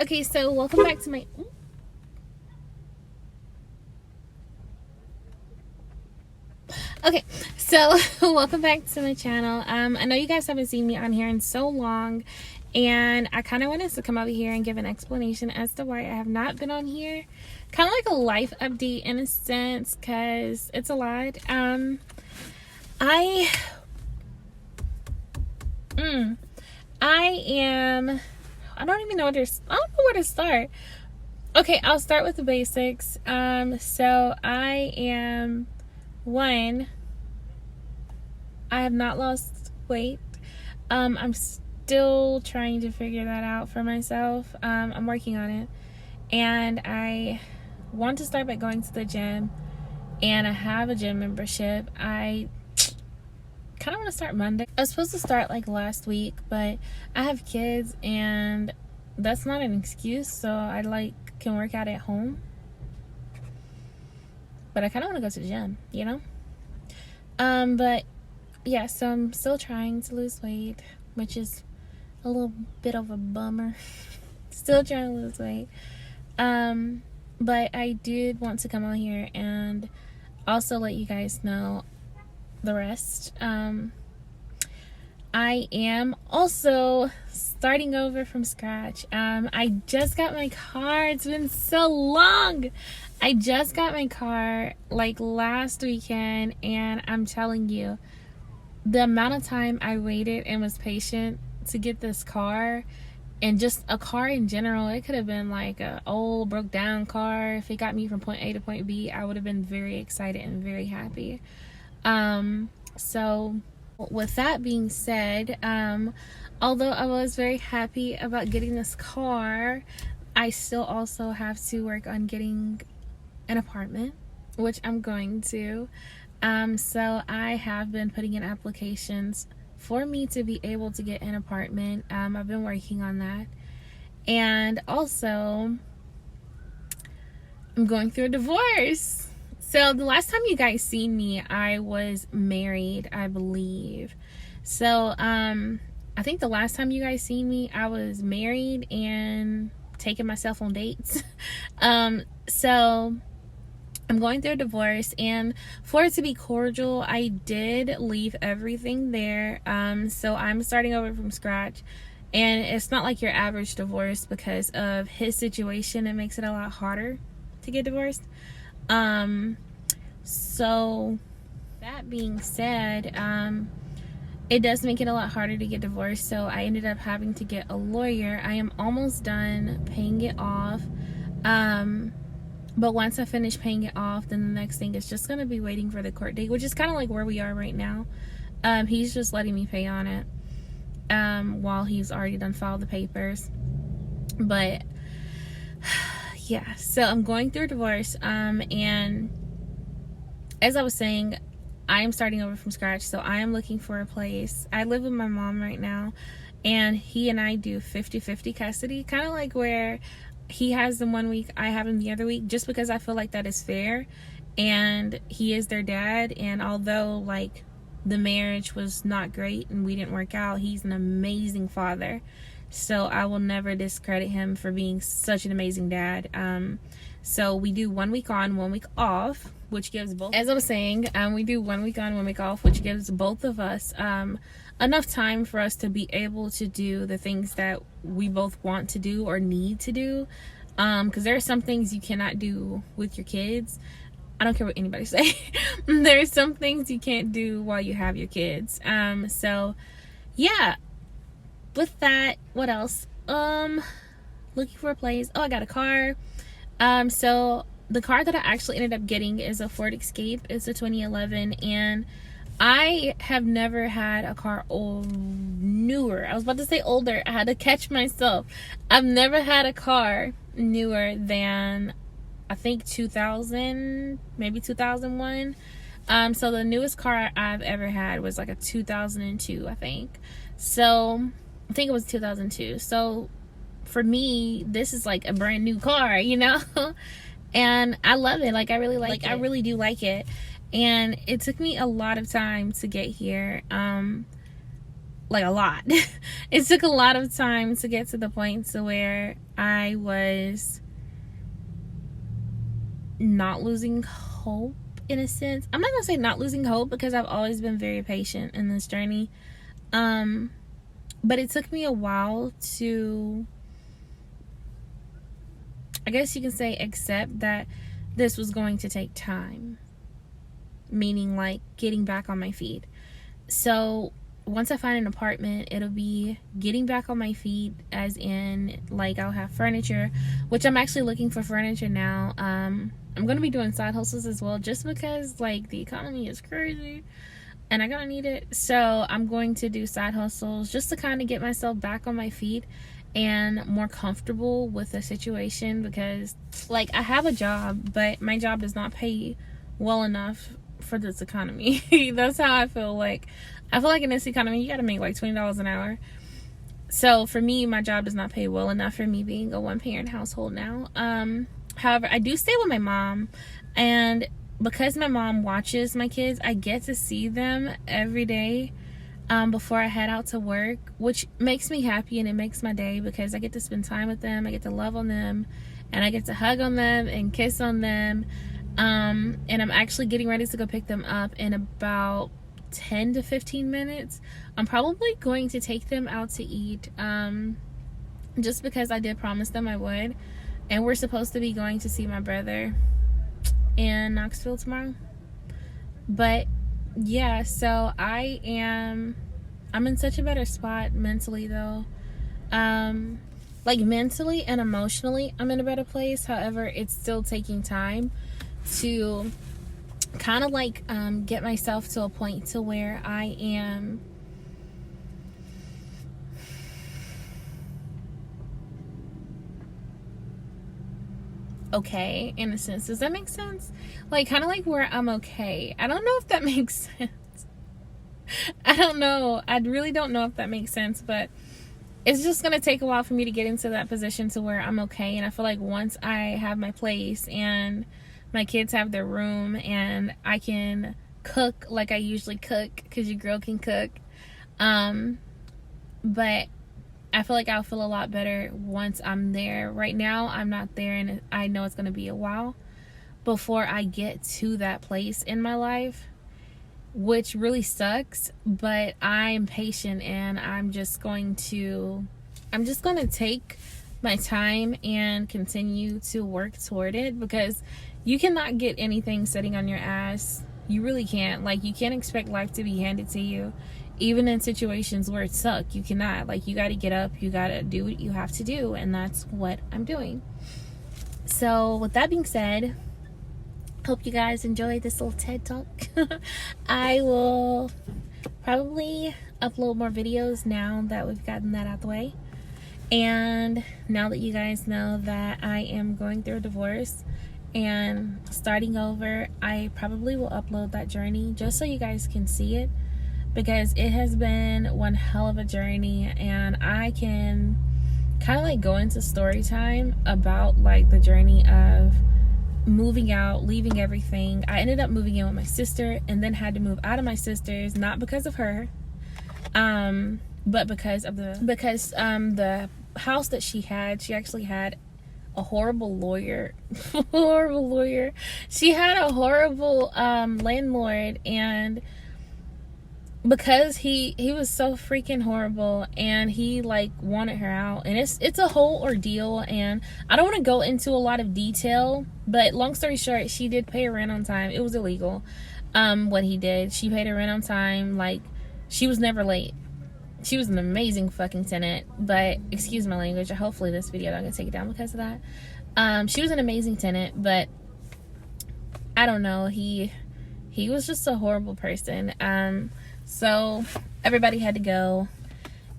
Okay, so welcome back to my... Okay, so welcome back to my channel. I know you guys haven't seen me on here in so long, and I kind of wanted to come over here and give an explanation as to why I have not been on here. Kind of like a life update in a sense, because it's a lot. I don't even know I don't know where to start. Okay, I'll start with the basics. So I am one, I have not lost weight. I'm still trying to figure that out for myself. I'm working on it, and I want to start by going to the gym, and I have a gym membership. I kind of want to start Monday. I was supposed to start like last week, but I have kids, and that's not an excuse. So I can work out at home, but I kind of want to go to the gym, you know. But yeah, so I'm still trying to lose weight, which is a little bit of a bummer. Still trying to lose weight. But I did want to come on here and also let you guys know the rest. I am also starting over from scratch. I just got my car. It's been so long. I just got my car like last weekend, and I'm telling you, the amount of time I waited and was patient to get this car, and just a car in general, it could have been like a old broke down car. If it got me from point A to point B, I would have been very excited and very happy. So with that being said, although I was very happy about getting this car, I still also have to work on getting an apartment, which I'm going to. So I have been putting in applications for me to be able to get an apartment. I've been working on that. And also, I'm going through a divorce. So the last time you guys seen me, I was married, I believe. So I think the last time you guys seen me, I was married and taking myself on dates. So I'm going through a divorce, and for it to be cordial, I did leave everything there. So I'm starting over from scratch, and it's not like your average divorce because of his situation. It makes it a lot harder to get divorced. So that being said, it does make it a lot harder to get divorced. So I ended up having to get a lawyer. I am almost done paying it off. But once I finish paying it off, then the next thing is just going to be waiting for the court date, which is kind of like where we are right now. He's just letting me pay on it while he's already done filed the papers. But yeah, so I'm going through a divorce, and as I was saying, I am starting over from scratch. So I am looking for a place. I live with my mom right now, and he and I do 50-50 custody, kind of like where he has them one week, I have him the other week, just because I feel like that is fair. And he is their dad, and although like the marriage was not great and we didn't work out, he's an amazing father. So I will never discredit him for being such an amazing dad. So we do 1 week on, 1 week off, which gives both, as I was saying, we do 1 week on, 1 week off, which gives both of us enough time for us to be able to do the things that we both want to do or need to do. Because there are some things you cannot do with your kids. I don't care what anybody say. There are some things you can't do while you have your kids. So yeah, with that, what else? Looking for a place. Oh, I got a car. So the car that I actually ended up getting is a Ford Escape. It's a 2011, and I have never had a car newer. I was about to say older. I had to catch myself. I've never had a car newer than, I think, 2000, maybe 2001. So the newest car I've ever had was like a 2002, I think. So I think it was 2002. So for me, this is like a brand new car, you know? And I love it. Like, I really like it. I really do like it. And it took me a lot of time to get here. like a lot. It took a lot of time to get to the point to where I was not losing hope, in a sense. I'm not gonna say not losing hope, because I've always been very patient in this journey. But it took me a while to, I guess you can say, accept that this was going to take time. Meaning like getting back on my feet. So once I find an apartment, it'll be getting back on my feet, as in like I'll have furniture, which I'm actually looking for furniture now. I'm going to be doing side hustles as well, just because like the economy is crazy and I gotta need it. So I'm going to do side hustles just to kind of get myself back on my feet and more comfortable with the situation, because like I have a job, but my job does not pay well enough for this economy. That's how I feel. Like I feel like in this economy you gotta make like $20 an hour. So for me, my job does not pay well enough for me being a one-parent household now. However, I do stay with my mom, and because my mom watches my kids, I get to see them every day before I head out to work, which makes me happy, and it makes my day, because I get to spend time with them, I get to love on them, and I get to hug on them and kiss on them. And I'm actually getting ready to go pick them up in about 10 to 15 minutes. I'm probably going to take them out to eat, just because I did promise them I would. And we're supposed to be going to see my brother in Knoxville tomorrow. But yeah, so I'm in such a better spot mentally though. Like mentally and emotionally, I'm in a better place. However, it's still taking time to kind of like get myself to a point to where I am okay, in a sense. Does that make sense? Like kind of like where I'm okay. I don't know if that makes sense. I don't know. I really don't know if that makes sense, but it's just gonna take a while for me to get into that position to where I'm okay. And I feel like once I have my place and my kids have their room and I can cook like I usually cook, because your girl can cook, but I feel like I'll feel a lot better once I'm there. Right now I'm not there, and I know it's gonna be a while before I get to that place in my life, which really sucks. But I'm patient, and I'm just going to take my time and continue to work toward it, because you cannot get anything sitting on your ass. You really can't. Like, you can't expect life to be handed to you, even in situations where it sucks. You cannot. Like, you got to get up, you got to do what you have to do, and that's what I'm doing. So with that being said, hope you guys enjoyed this little TED Talk. I will probably upload more videos now that we've gotten that out the way. And now that you guys know that I am going through a divorce and starting over, I probably will upload that journey just so you guys can see it, because it has been one hell of a journey. And I can kind of like go into story time about like the journey of moving out, leaving everything. I ended up moving in with my sister, and then had to move out of my sister's, not because of her, but because the house that she actually had a horrible lawyer. Horrible lawyer. She had a horrible landlord, and because he was so freaking horrible, and he like wanted her out, and it's a whole ordeal, and I don't want to go into a lot of detail, but long story short, she did pay her rent on time. It was illegal what he did. She paid her rent on time. Like, she was never late. She was an amazing fucking tenant, but excuse my language, hopefully this video don't get taken down because of that. She was an amazing tenant, but I don't know, he was just a horrible person. So everybody had to go,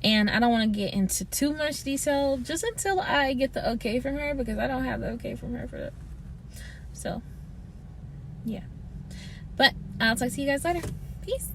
and I don't want to get into too much detail just until I get the okay from her, because I don't have the okay from her for that. So yeah, but I'll talk to you guys later. Peace.